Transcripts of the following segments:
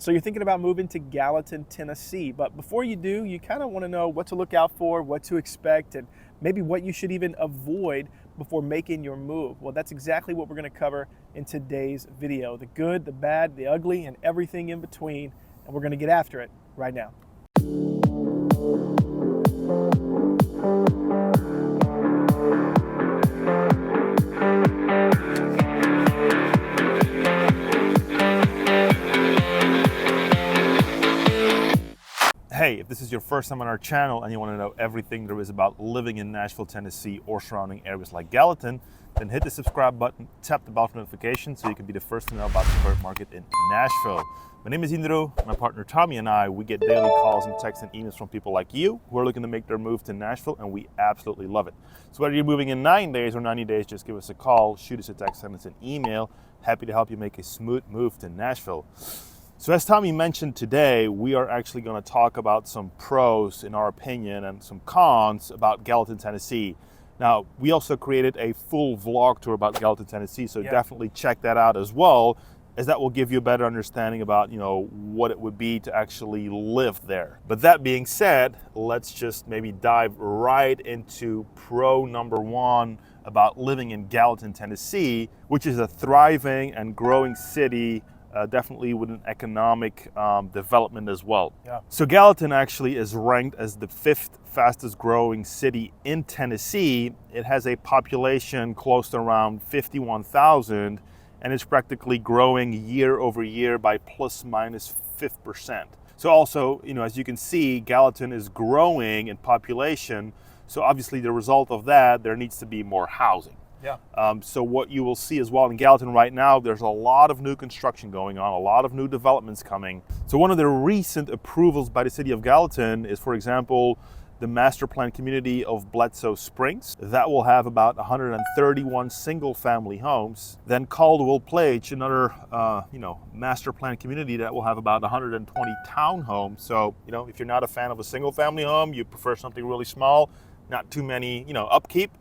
So you're thinking about moving to Gallatin, Tennessee, but before you do, you kind of want to know what to look out for, what to expect, and maybe what you should even avoid before making your move. Well, that's exactly what we're going to cover in today's video. The good, the bad, the ugly, and everything in between, and we're going to get after it right now. Hey, if this is your first time on our channel and you want to know everything there is about living in Nashville, Tennessee or surrounding areas like Gallatin, then hit the subscribe button, tap the bell for notifications so you can be the first to know about the current market in Nashville. My name is Indro, my partner Tommy and I, we get daily calls and texts and emails from people like you who are looking to make their move to Nashville, and we absolutely love it. So whether you're moving in 9 days or 90 days, just give us a call, shoot us a text, send us an email. Happy to help you make a smooth move to Nashville. So as Tommy mentioned today, we are actually going to talk about some pros, in our opinion, and some cons about Gallatin, Tennessee. Now, we also created a full vlog tour about Gallatin, Tennessee, so definitely check that out as well, as that will give you a better understanding about, what it would be to actually live there. But that being said, let's just maybe dive right into pro number one about living in Gallatin, Tennessee, which is a thriving and growing city, definitely with an economic development as well. So Gallatin actually is ranked as the 5th fastest growing city in Tennessee. It has a population close to around 51,000, and it's practically growing year over year by plus minus 5%. So also, as you can see, Gallatin is growing in population. So obviously the result of that, there needs to be more housing. So what you will see as well in Gallatin right now, there's a lot of new construction going on, a lot of new developments coming. So one of the recent approvals by the city of Gallatin is, for example, the master plan community of Bledsoe Springs. That will have about 131 single family homes. Then Caldwell Plage, another master plan community that will have about 120 townhomes. So, if you're not a fan of a single family home, you prefer something really small, not too many, upkeep,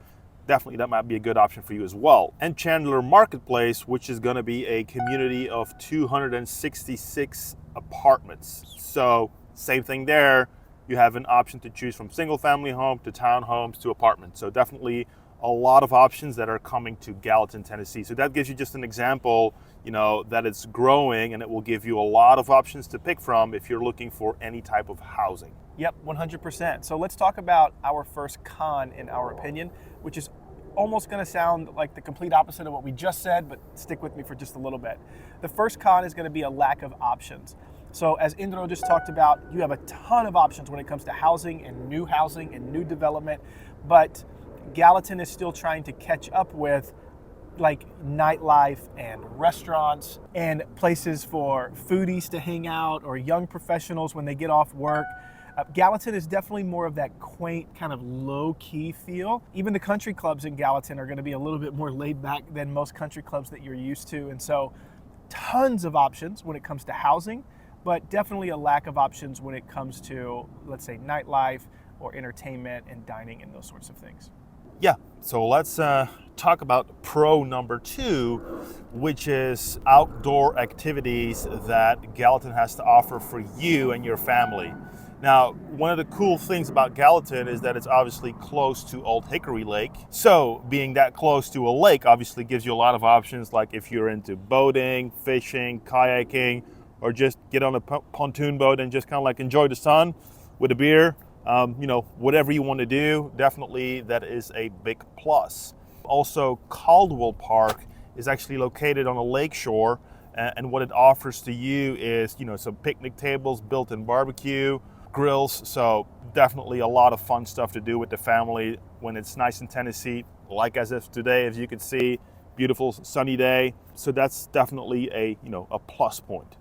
definitely that might be a good option for you as well. And Chandler Marketplace, which is going to be a community of 266 apartments. So same thing there. You have an option to choose from single family home to townhomes to apartments. So definitely a lot of options that are coming to Gallatin, Tennessee. So that gives you just an example, that it's growing, and it will give you a lot of options to pick from if you're looking for any type of housing. Yep, 100%. So let's talk about our first con, in our opinion, which is almost going to sound like the complete opposite of what we just said, but stick with me for just a little bit. The first con is going to be a lack of options. So as Indro just talked about, you have a ton of options when it comes to housing and new development, but Gallatin is still trying to catch up with like nightlife and restaurants and places for foodies to hang out or young professionals when they get off work. Gallatin is definitely more of that quaint, kind of low-key feel. Even the country clubs in Gallatin are going to be a little bit more laid back than most country clubs that you're used to. And so tons of options when it comes to housing, but definitely a lack of options when it comes to, let's say, nightlife or entertainment and dining and those sorts of things. Yeah, so let's talk about pro number two, which is outdoor activities that Gallatin has to offer for you and your family. Now, one of the cool things about Gallatin is that it's obviously close to Old Hickory Lake. So being that close to a lake obviously gives you a lot of options, like if you're into boating, fishing, kayaking, or just get on a pontoon boat and just kind of like enjoy the sun with a beer. Whatever you want to do, definitely that is a big plus. Also, Caldwell Park is actually located on a lake shore, and what it offers to you is, some picnic tables, built-in barbecue, grills. So definitely a lot of fun stuff to do with the family when it's nice in Tennessee, like as if today, as you can see, beautiful sunny day. So that's definitely a plus point.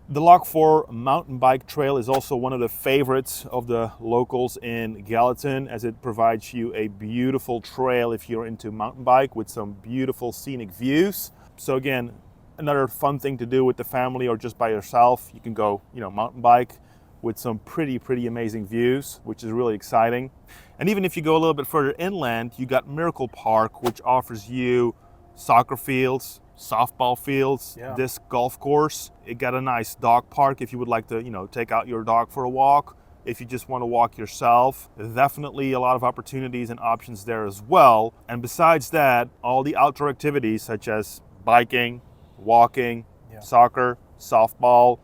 The Lock 4 mountain bike trail is also one of the favorites of the locals in Gallatin, as it provides you a beautiful trail if you're into mountain bike with some beautiful scenic views. So again, another fun thing to do with the family or just by yourself. You can go, mountain bike with some pretty amazing views, which is really exciting. And even if you go a little bit further inland, you got Miracle Park, which offers you soccer fields, softball fields, Yeah. disc golf course. It got a nice dog park if you would like to, take out your dog for a walk. If you just want to walk yourself, definitely a lot of opportunities and options there as well. And besides that, all the outdoor activities such as biking, walking, soccer, softball,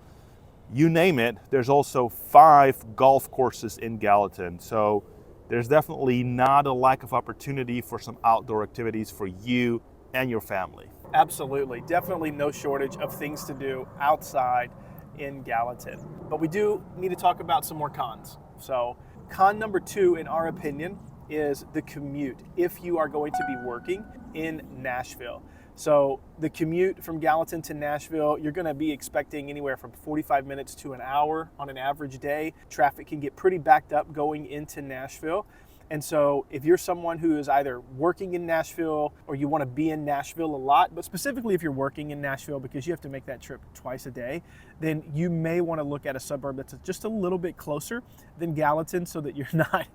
you name it. There's also 5 golf courses in Gallatin. So there's definitely not a lack of opportunity for some outdoor activities for you and your family. Absolutely. Definitely no shortage of things to do outside in Gallatin. But we do need to talk about some more cons. So con number 2, in our opinion, is the commute if you are going to be working in Nashville. So the commute from Gallatin to Nashville, you're going to be expecting anywhere from 45 minutes to an hour on an average day. Traffic can get pretty backed up going into Nashville. And so if you're someone who is either working in Nashville or you want to be in Nashville a lot, but specifically if you're working in Nashville because you have to make that trip twice a day, then you may want to look at a suburb that's just a little bit closer than Gallatin so that you're not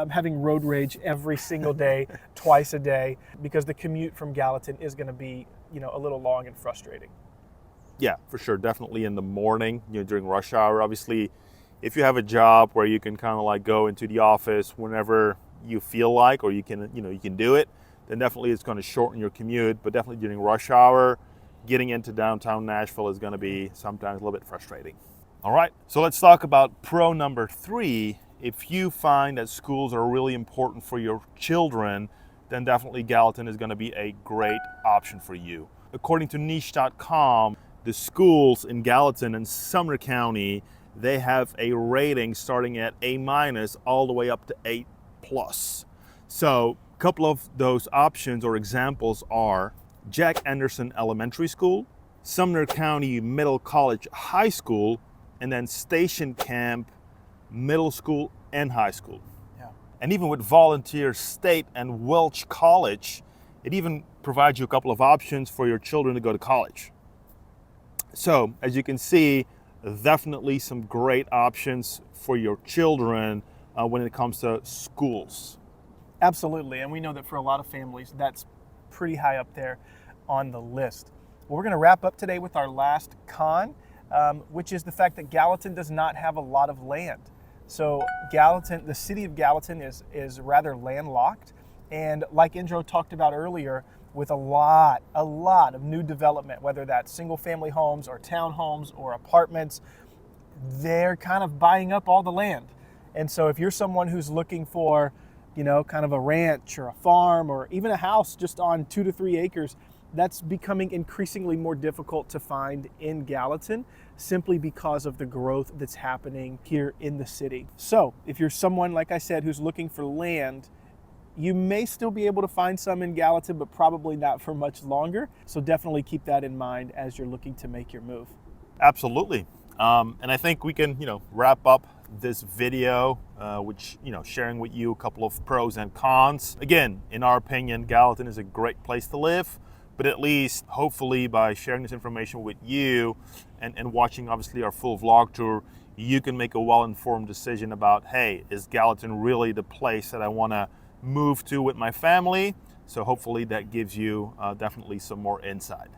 having road rage every single day, twice a day, because the commute from Gallatin is going to be, a little long and frustrating. Yeah, for sure. Definitely in the morning, during rush hour. Obviously, if you have a job where you can kind of like go into the office whenever you feel like, or you can do it, then definitely it's going to shorten your commute. But definitely during rush hour, getting into downtown Nashville is going to be sometimes a little bit frustrating. All right, so let's talk about pro number 3. If you find that schools are really important for your children, then definitely Gallatin is going to be a great option for you. According to niche.com, the schools in Gallatin and Sumner County, they have a rating starting at A- all the way up to A+. So a couple of those options or examples are Jack Anderson Elementary School, Sumner County Middle College High School, and then Station Camp Middle School and High School. Yeah. And even with Volunteer State and Welch College, it even provides you a couple of options for your children to go to college. So as you can see, definitely some great options for your children when it comes to schools. Absolutely, and we know that for a lot of families, that's pretty high up there on the list. Well, we're going to wrap up today with our last con, which is the fact that Gallatin does not have a lot of land. So Gallatin, the city of Gallatin is rather landlocked, and like Indro talked about earlier, with a lot of new development, whether that's single family homes or townhomes or apartments, they're kind of buying up all the land. And so if you're someone who's looking for, kind of a ranch or a farm or even a house just on 2 to 3 acres, that's becoming increasingly more difficult to find in Gallatin simply because of the growth that's happening here in the city. So if you're someone, like I said, who's looking for land, you may still be able to find some in Gallatin, but probably not for much longer. So definitely keep that in mind as you're looking to make your move. Absolutely. And I think we can, wrap up this video, which, sharing with you a couple of pros and cons. Again, in our opinion, Gallatin is a great place to live, but at least hopefully by sharing this information with you and watching obviously our full vlog tour, you can make a well-informed decision about, hey, is Gallatin really the place that I want to move to with my family? So hopefully that gives you definitely some more insight.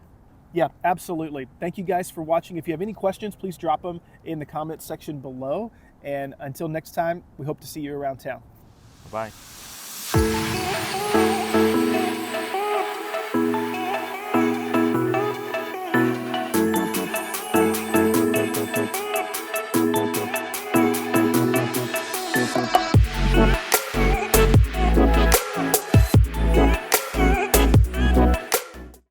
Yeah, absolutely. Thank you guys for watching. If you have any questions, please drop them in the comments section below. And until next time, we hope to see you around town. Bye-bye.